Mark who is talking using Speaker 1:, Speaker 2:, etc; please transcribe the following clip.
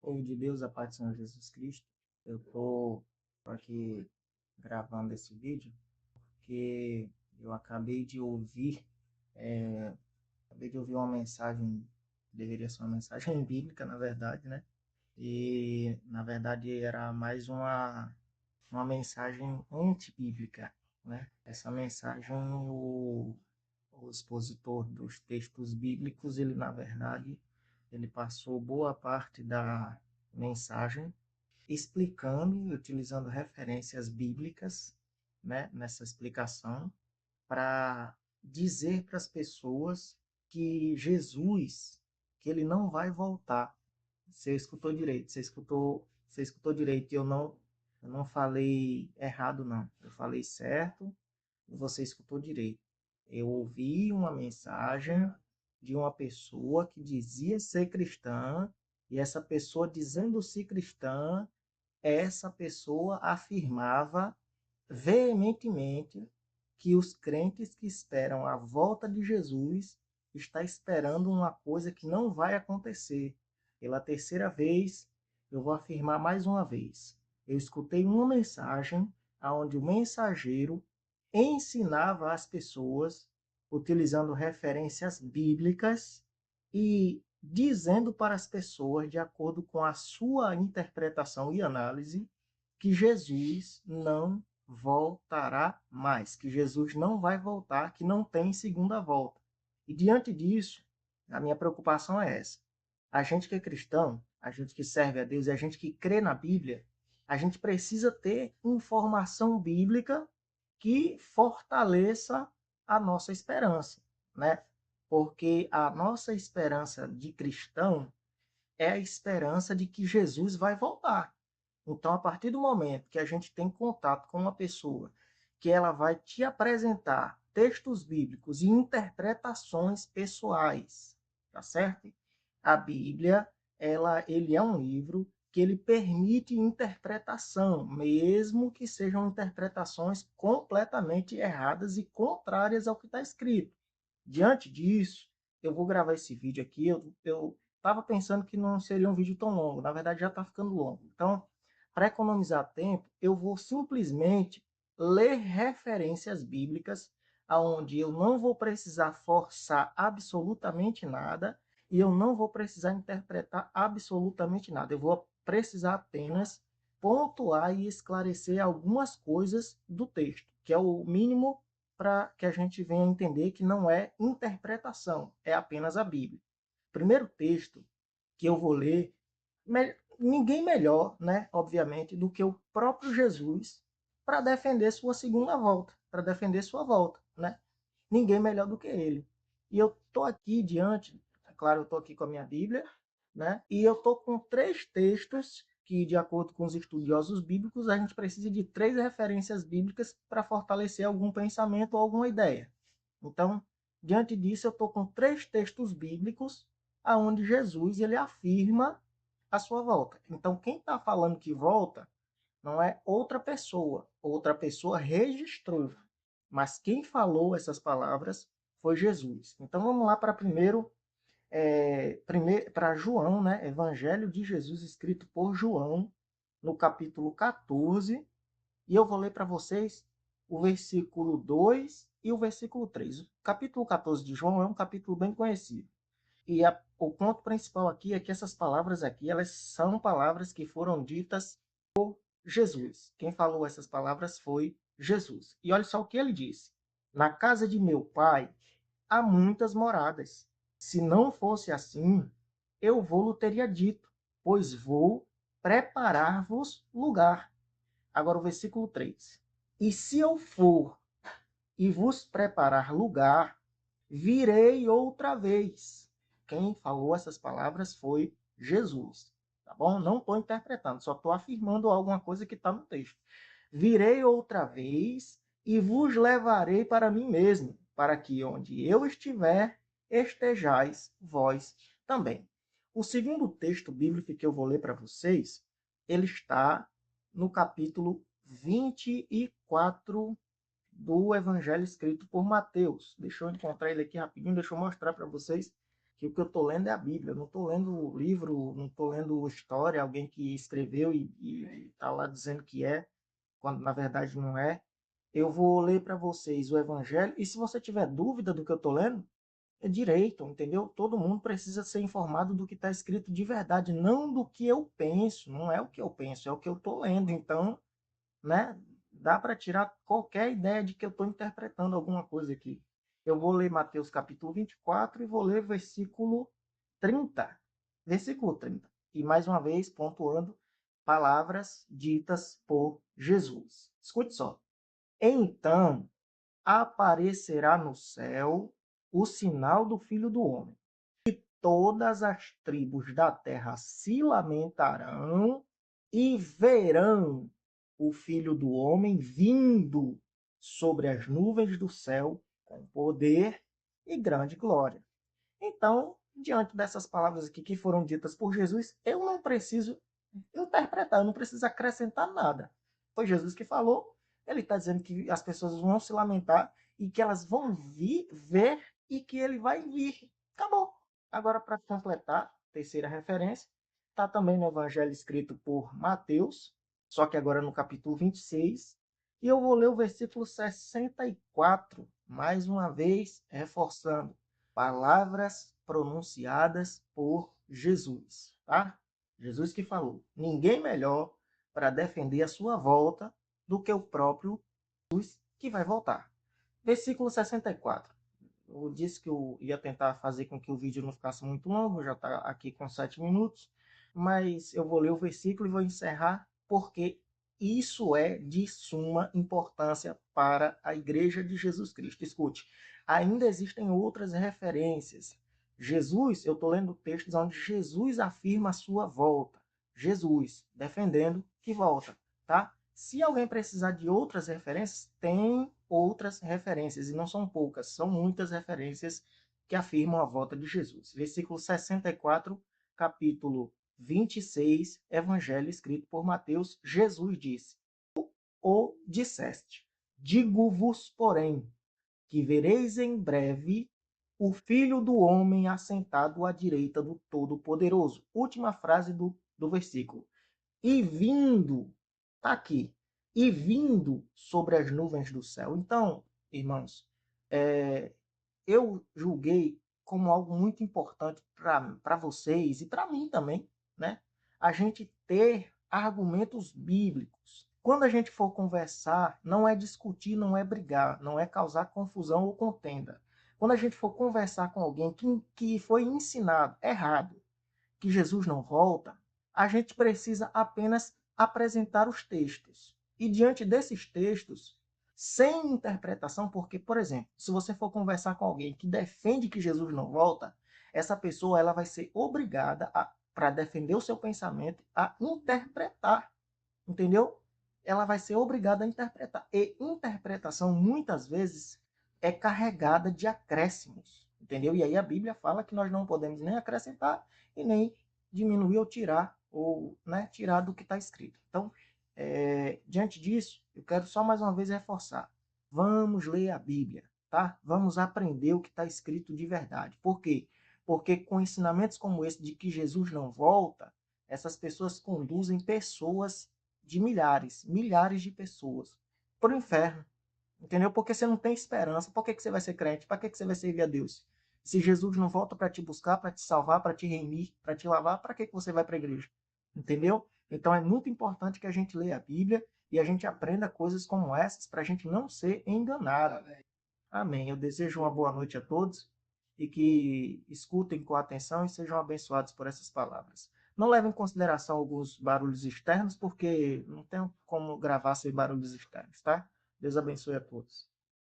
Speaker 1: Povo de Deus, a paz do Senhor Jesus Cristo. Eu estou aqui gravando esse vídeo porque eu acabei de ouvir uma mensagem, deveria ser uma mensagem bíblica, na verdade, né? E, na verdade, era mais uma mensagem antibíblica, né? Essa mensagem, o expositor dos textos bíblicos, ele, na verdade, ele passou boa parte da mensagem explicando e utilizando referências bíblicas, né, nessa explicação, para dizer para as pessoas que Jesus, que ele não vai voltar. Você escutou direito, você escutou direito, eu não falei errado não. Eu falei certo e você escutou direito. Eu ouvi uma mensagem de uma pessoa que dizia ser cristã, e essa pessoa dizendo-se cristã, essa pessoa afirmava veementemente que os crentes que esperam a volta de Jesus está esperando uma coisa que não vai acontecer. Pela terceira vez, eu vou afirmar mais uma vez. Eu escutei uma mensagem onde o mensageiro ensinava as pessoas, utilizando referências bíblicas e dizendo para as pessoas, de acordo com a sua interpretação e análise, que Jesus não voltará mais, que Jesus não vai voltar, que não tem segunda volta. E diante disso, a minha preocupação é essa. A gente que é cristão, a gente que serve a Deus e a gente que crê na Bíblia, a gente precisa ter informação bíblica que fortaleça a nossa esperança, né? Porque a nossa esperança de cristão é a esperança de que Jesus vai voltar. Então, a partir do momento que a gente tem contato com uma pessoa que ela vai te apresentar textos bíblicos e interpretações pessoais, tá certo? A Bíblia, ele é um livro que ele permite interpretação, mesmo que sejam interpretações completamente erradas e contrárias ao que está escrito. Diante disso, eu vou gravar esse vídeo aqui. Eu estava pensando que não seria um vídeo tão longo, na verdade já está ficando longo. Então, para economizar tempo, eu vou simplesmente ler referências bíblicas, aonde eu não vou precisar forçar absolutamente nada e eu não vou precisar interpretar absolutamente nada. Eu vou precisar apenas pontuar e esclarecer algumas coisas do texto, que é o mínimo para que a gente venha entender que não é interpretação, é apenas a Bíblia. O primeiro texto que eu vou ler, ninguém melhor, né, obviamente, do que o próprio Jesus para defender sua segunda volta, para defender sua volta, né? Ninguém melhor do que ele. E eu tô aqui diante, é claro, eu tô aqui com a minha Bíblia, né? E eu tô com três textos que, de acordo com os estudiosos bíblicos, a gente precisa de três referências bíblicas para fortalecer algum pensamento ou alguma ideia. Então, diante disso, eu estou com três textos bíblicos aonde Jesus ele afirma a sua volta. Então, quem está falando que volta não é outra pessoa registrou, mas quem falou essas palavras foi Jesus. Então, vamos lá para para João, né? Evangelho de Jesus escrito por João, no capítulo 14, e eu vou ler para vocês o versículo 2 e o versículo 3. O capítulo 14 de João é um capítulo bem conhecido. E o ponto principal aqui é que essas palavras aqui, elas são palavras que foram ditas Jesus. Quem falou essas palavras foi Jesus. E olha só o que ele disse: Na casa de meu pai há muitas moradas. Se não fosse assim, eu vou-lo teria dito, pois vou preparar-vos lugar. Agora o versículo 3. E se eu for e vos preparar lugar, virei outra vez. Quem falou essas palavras foi Jesus. Tá bom? Não estou interpretando, só estou afirmando alguma coisa que está no texto. Virei outra vez e vos levarei para mim mesmo, para que onde eu estiver, estejais vós também. O segundo texto bíblico que eu vou ler para vocês, ele está no capítulo 24 do Evangelho escrito por Mateus. Deixa eu encontrar ele aqui rapidinho, deixa eu mostrar para vocês que o que eu estou lendo é a Bíblia. Eu não estou lendo livro, não estou lendo história, alguém que escreveu e está lá dizendo que é, quando na verdade não é. Eu vou ler para vocês o Evangelho, e se você tiver dúvida do que eu estou lendo, é direito, entendeu? Todo mundo precisa ser informado do que está escrito de verdade, não do que eu penso. Não é o que eu penso, é o que eu estou lendo. Então, né? Dá para tirar qualquer ideia de que eu estou interpretando alguma coisa aqui. Eu vou ler Mateus capítulo 24 e vou ler versículo 30. Versículo 30. E mais uma vez, pontuando palavras ditas por Jesus. Escute só. Então aparecerá no céu o sinal do Filho do Homem. Todas as tribos da terra se lamentarão e verão o Filho do Homem vindo sobre as nuvens do céu com poder e grande glória. Então, diante dessas palavras aqui que foram ditas por Jesus, eu não preciso interpretar, eu não preciso acrescentar nada. Foi Jesus que falou, ele está dizendo que as pessoas vão se lamentar e que elas vão ver e que ele vai vir. Acabou. Agora, para completar, terceira referência, está também no Evangelho escrito por Mateus, só que agora no capítulo 26, e eu vou ler o versículo 64, mais uma vez, reforçando, palavras pronunciadas por Jesus, tá? Jesus que falou, ninguém melhor para defender a sua volta do que o próprio Jesus que vai voltar. Versículo 64. Eu disse que eu ia tentar fazer com que o vídeo não ficasse muito longo, já está aqui com 7 minutos, mas eu vou ler o versículo e vou encerrar, porque isso é de suma importância para a Igreja de Jesus Cristo. Escute, ainda existem outras referências. Jesus, eu estou lendo textos onde Jesus afirma a sua volta. Jesus, defendendo que volta, tá? Se alguém precisar de outras referências, tem outras referências, e não são poucas, são muitas referências que afirmam a volta de Jesus. Versículo 64, capítulo 26, Evangelho escrito por Mateus, Jesus disse, ou disseste, digo-vos, porém, que vereis em breve o Filho do Homem assentado à direita do Todo-Poderoso. Última frase do versículo. E vindo, tá aqui, e vindo sobre as nuvens do céu. Então, irmãos, eu julguei como algo muito importante para vocês e para mim também, né? A gente ter argumentos bíblicos. Quando a gente for conversar, não é discutir, não é brigar, não é causar confusão ou contenda. Quando a gente for conversar com alguém que foi ensinado errado, que Jesus não volta, a gente precisa apenas apresentar os textos. E diante desses textos, sem interpretação, porque, por exemplo, se você for conversar com alguém que defende que Jesus não volta, essa pessoa ela vai ser obrigada, para defender o seu pensamento, a interpretar, entendeu? Ela vai ser obrigada a interpretar. E interpretação, muitas vezes, é carregada de acréscimos, entendeu? E aí a Bíblia fala que nós não podemos nem acrescentar e nem diminuir ou né, tirar do que está escrito. Então, diante disso, eu quero só mais uma vez reforçar. Vamos ler a Bíblia, tá? Vamos aprender o que está escrito de verdade. Por quê? Porque com ensinamentos como esse de que Jesus não volta, essas pessoas conduzem pessoas de milhares de pessoas para o inferno. Entendeu? Porque você não tem esperança. Por que você vai ser crente? Para que você vai servir a Deus? Se Jesus não volta para te buscar, para te salvar, para te remir, para te lavar, para que você vai para a igreja? Entendeu? Então é muito importante que a gente leia a Bíblia e a gente aprenda coisas como essas para a gente não ser enganado. Amém. Eu desejo uma boa noite a todos e que escutem com atenção e sejam abençoados por essas palavras. Não levem em consideração alguns barulhos externos, porque não tem como gravar sem barulhos externos, tá? Deus abençoe a todos.